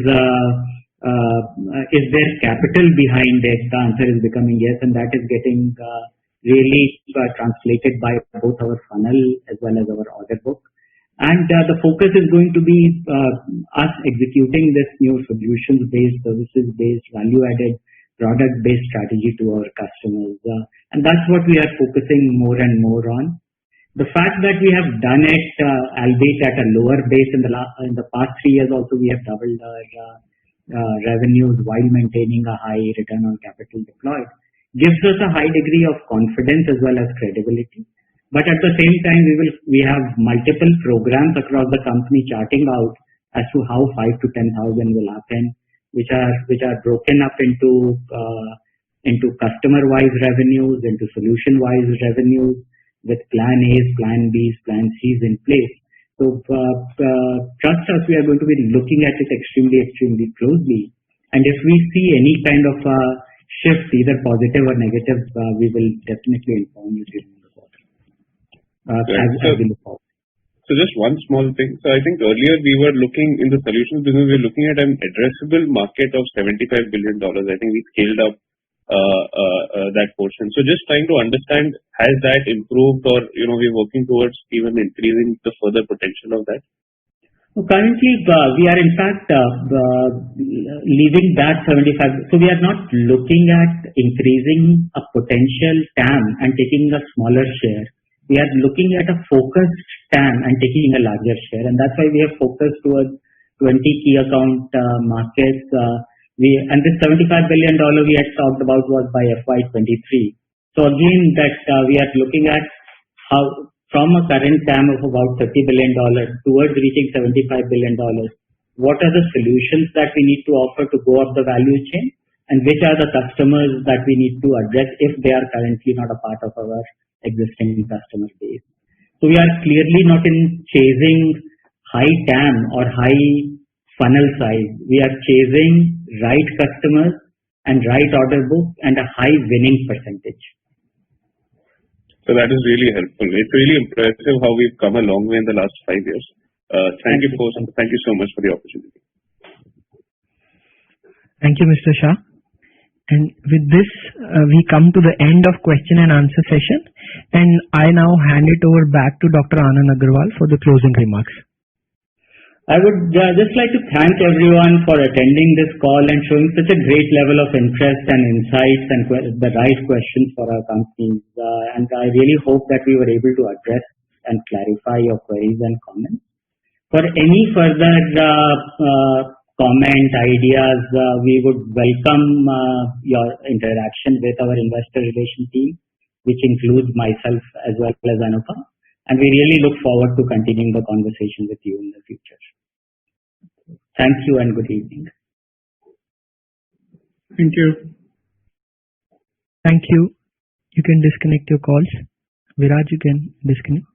there capital behind it? The answer is becoming yes, and that is getting really translated by both our funnel as well as our order book. And the focus is going to be us executing this new solutions-based, services-based, value-added, product-based strategy to our customers. And that's what we are focusing more and more on. The fact that we have done it, albeit at a lower base in the past 3 years also, we have doubled our revenues while maintaining a high return on capital deployed, gives us a high degree of confidence as well as credibility. But at the same time, we have multiple programs across the company charting out as to how 5 to 10,000 will happen, which are broken up into customer-wise revenues, into solution-wise revenues, with plan A's, plan B's, plan C's in place. So trust us, we are going to be looking at it extremely closely. And if we see any kind of shift, either positive or negative, we will definitely inform you during the quarter. As we look forward. So just one small thing. So I think earlier we were looking in the solutions business, we were looking at an addressable market of $75 billion. I think we scaled up that portion. So just trying to understand, has that improved, or we're working towards even increasing the further potential of that? So currently, we are in fact leaving that 75. So we are not looking at increasing a potential TAM and taking a smaller share. We are looking at a focused TAM and taking a larger share, and that's why we have focused towards 20 key account markets. And this $75 billion we had talked about was by FY23. So again, that we are looking at how from a current TAM of about $30 billion towards reaching $75 billion, what are the solutions that we need to offer to go up the value chain, and which are the customers that we need to address if they are currently not a part of our existing customer base. So we are clearly not in chasing high TAM or high funnel size. We are chasing right customers and right order book and a high winning percentage. So that is really helpful. It's really impressive how we've come a long way in the last 5 years. Thank you so much for the opportunity. Thank you, Mr. Shah. And with this, we come to the end of question and answer session. And I now hand it over back to Dr. Anand Agarwal for the closing remarks. I would just like to thank everyone for attending this call and showing such a great level of interest and insights and the right questions for our companies. And I really hope that we were able to address and clarify your queries and comments. For any further comment, ideas, we would welcome your interaction with our investor relations team, which includes myself as well as Anupa. And we really look forward to continuing the conversation with you in the future. Thank you and good evening. Thank you. Thank you. You can disconnect your calls. Viraj, you can disconnect.